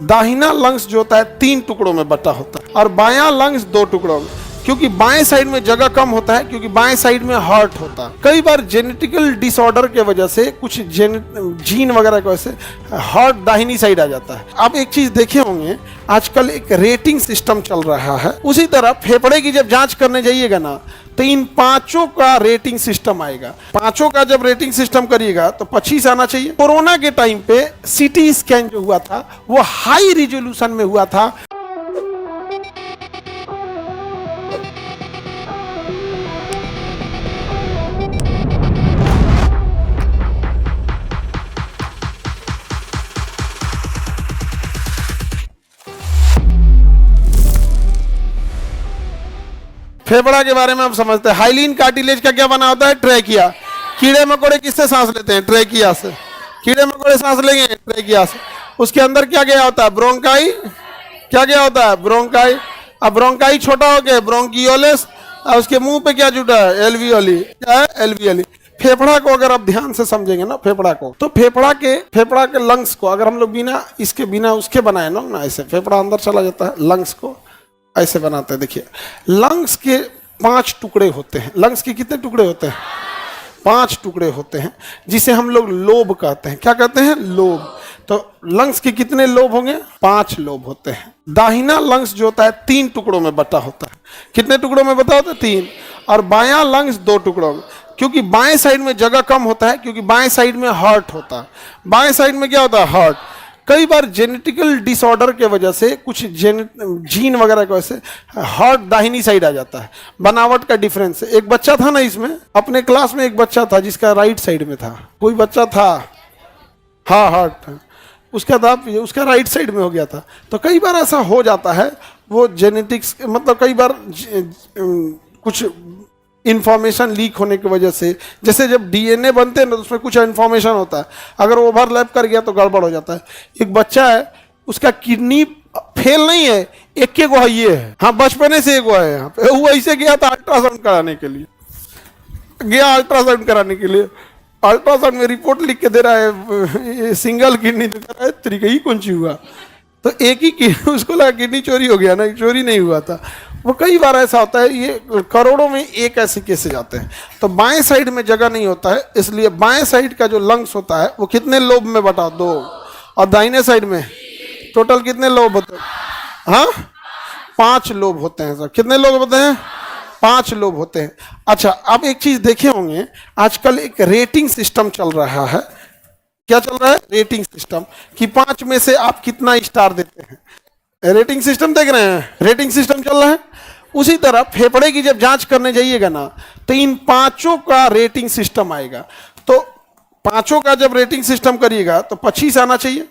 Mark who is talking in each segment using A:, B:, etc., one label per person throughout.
A: दाहिना लंग्स जो होता है 3 टुकड़ों में बटा होता है और बायां लंग्स 2 टुकड़ों में, क्योंकि बाएं साइड में जगह कम होता है, क्योंकि बाएं साइड में हार्ट होता है। कई बार जेनेटिकल डिसऑर्डर के वजह से कुछ जीन वगैरह की वजह से हार्ट दाहिनी साइड आ जाता है। आप एक चीज देखे होंगे, आजकल एक रेटिंग सिस्टम चल रहा है। उसी तरह फेफड़े की जब जांच करने जाइएगा ना, तो इन पांचों का रेटिंग सिस्टम आएगा। पांचों का जब रेटिंग सिस्टम करिएगा तो 25 आना चाहिए। कोरोना के टाइम पे सीटी स्कैन जो हुआ था वो हाई रिजोल्यूशन में हुआ था। फेफड़ा के बारे में हम समझते हैं। हाइलिन कार्टिलेज का क्या बना होता है? ट्रैकिया। कीड़े मकोड़े किससे सांस लेते हैं? ट्रैकिया से। कीड़े मकोड़े सांस लेंगे ट्रैकिया से। उसके अंदर क्या गया होता है? ब्रोंकाई। क्या गया होता है? ब्रोंकाई। अब ब्रोंकाई छोटा हो गया ब्रोंकियोलिस, और उसके मुंह पे क्या जुटा है? एल्वियोली। क्या है? एल्वियोली। फेफड़ा को अगर आप ध्यान से समझेंगे ना, फेफड़ा को, तो फेफड़ा के लंग्स को अगर हम लोग बिना उसके बनाए ना, ऐसे फेफड़ा अंदर चला जाता है, लंग्स को ऐसे बनाते हैं। देखिए, लंग्स के 5 टुकड़े होते हैं। लंग्स के कितने टुकड़े होते हैं? 5 टुकड़े होते हैं, जिसे हम लोग लोब कहते हैं। क्या कहते हैं? लोब। तो लंग्स के कितने लोब होंगे? 5 लोब होते हैं। दाहिना लंग्स जो होता है 3 टुकड़ों में बटा होता है। कितने टुकड़ों में बटा होता है? 3। और बायां लंग्स 2 टुकड़ों में, क्योंकि बाएं साइड में जगह कम होता है, क्योंकि बाएं साइड में हार्ट होता है। बाएं साइड में क्या होता है? हार्ट। कई बार जेनेटिकल डिसऑर्डर के वजह से कुछ जीन वगैरह की वजह से हार्ट दाहिनी साइड आ जाता है। बनावट का डिफरेंस है। एक बच्चा था ना, इसमें अपने क्लास में एक बच्चा था जिसका राइट साइड में था। कोई बच्चा था, हाँ हार्ट उसका राइट साइड में हो गया था। तो कई बार ऐसा हो जाता है, वो जेनेटिक्स मतलब कई बार कुछ इंफॉर्मेशन लीक होने की वजह से, जैसे जब डीएनए बनते हैं ना, तो उसमें कुछ इंफॉर्मेशन होता है, अगर ओवरलैप कर गया तो गड़बड़ हो जाता है। एक बच्चा है, उसका किडनी फेल नहीं है, एक के गो ये है, हाँ बचपने से एक गो है। यहाँ पे वो ऐसे गया था अल्ट्रासाउंड कराने के लिए, अल्ट्रासाउंड में रिपोर्ट लिख के दे रहा है सिंगल किडनी, तो कह रहा है तरीका ही कौन सी हुआ, तो एक ही किडनी, उसको लगा किडनी चोरी हो गया ना, चोरी नहीं हुआ था। वो कई बार ऐसा होता है, ये करोड़ों में एक ऐसे केसेस आते हैं। तो बाएं साइड में जगह नहीं होता है, इसलिए बाएं साइड का जो लंग्स होता है वो कितने लोब में बटा? 2। और दाहिने साइड में टोटल कितने लोब होते हैं? हाँ, 5 लोब होते हैं सर। कितने लोब होते हैं? 5 लोब होते हैं। अच्छा, आप एक चीज देखे होंगे, आजकल एक रेटिंग सिस्टम चल रहा है। क्या चल रहा है? रेटिंग सिस्टम, कि 5 में से आप कितना स्टार देते हैं। रेटिंग सिस्टम देख रहे हैं? रेटिंग सिस्टम चल रहा है। उसी तरह फेफड़े की जब जांच करने जाइएगा ना, तो इन पांचों का रेटिंग सिस्टम आएगा। तो पांचों का जब रेटिंग सिस्टम करिएगा तो 25 आना चाहिए।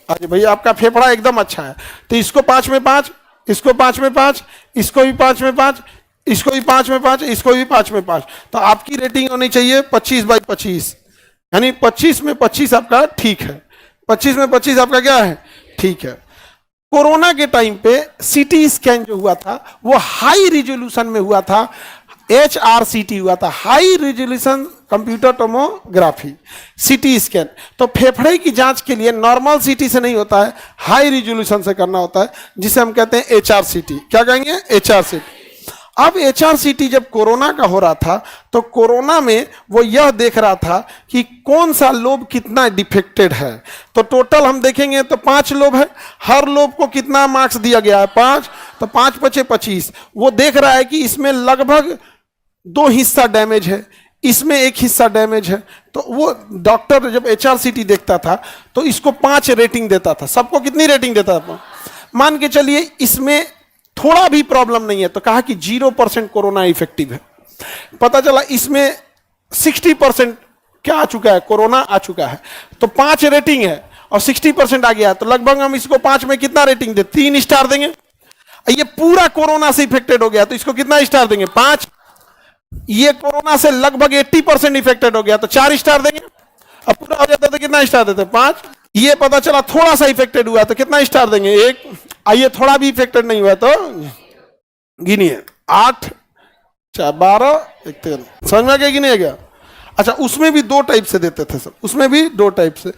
A: अरे भैया, आपका फेफड़ा एकदम अच्छा है, तो इसको 5 में 5, इसको 5 में 5, इसको भी 5 में 5, इसको भी 5 में 5, इसको भी 5 में 5, तो आपकी रेटिंग होनी चाहिए 25/25, यानी 25 में 25 आपका ठीक है। 25 में 25 आपका क्या है? ठीक है। कोरोना के टाइम पे सीटी स्कैन जो हुआ था वो हाई रिजोल्यूशन में हुआ था, HRCT हुआ था, high resolution computer tomography, CT scan. तो फेफड़े की जांच के लिए नॉर्मल सीटी से नहीं होता है, हाई रिजोल्यूशन से करना होता है, जिसे हम कहते हैं HRCT। क्या कहेंगे? HRCT। अब HRCT जब कोरोना का हो रहा था, तो कोरोना में वो यह देख रहा था कि कौन सा लोब कितना डिफेक्टेड है। तो टोटल हम देखेंगे तो 5 लोब है, हर लोब को कितना मार्क्स दिया गया है? 5। तो 5 × 25। वो देख रहा है कि इसमें लगभग 2 हिस्सा डैमेज है, इसमें 1 हिस्सा डैमेज है। तो वो डॉक्टर जब HRCT देखता था तो इसको 5 रेटिंग देता था। सबको कितनी रेटिंग देता था? मान के चलिए इसमें थोड़ा भी प्रॉब्लम नहीं है, तो कहा कि 0% कोरोना इफेक्टिव है। पता चला इसमें 60% क्या आ चुका है? कोरोना आ चुका है। तो 5 रेटिंग है और 60% आ गया, तो लगभग हम इसको 5 में कितना रेटिंग दे? 3 स्टार देंगे। ये पूरा कोरोना से इफेक्टेड हो गया, तो इसको कितना स्टार देंगे? 5। ये कोरोना से लगभग 80% इफेक्टेड हो गया, तो 4 स्टार देंगे। अब पूरा हो जाता तो कितना स्टार देते? 5। ये पता चला थोड़ा सा इफेक्टेड हुआ, तो कितना स्टार देंगे? 1। आइए थोड़ा भी इफेक्टेड नहीं हुआ तो गिनिए, 8, 12, 1, 13। समझ में आ गया कि नहीं आ गया? अच्छा, उसमें भी 2 टाइप से देते थे सर, उसमें भी 2 टाइप से,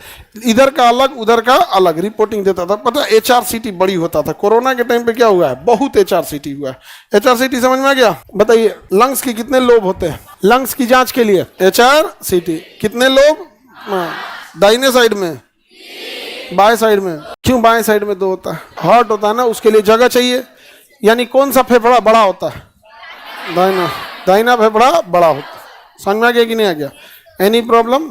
A: इधर का अलग उधर का अलग रिपोर्टिंग देता था। पता है HRCT बड़ी होता था। कोरोना के टाइम पे क्या हुआ है, बहुत HRCT हुआ है। HRCT समझ में आ गया? बताइए लंग्स की कितने लोब होते हैं लंग्स की जांच के लिए? HRCT कितने लोब? दाहिने साइड में, बाएं साइड में? क्यों बाएं साइड में 2 होता है? हार्ट होता है ना, उसके लिए जगह चाहिए। यानी कौन सा फेफड़ा बड़ा होता है? दाहिना। दाहिना फेफड़ा बड़ा होता है। समझ में आ गया कि नहीं आ गया? Any problem?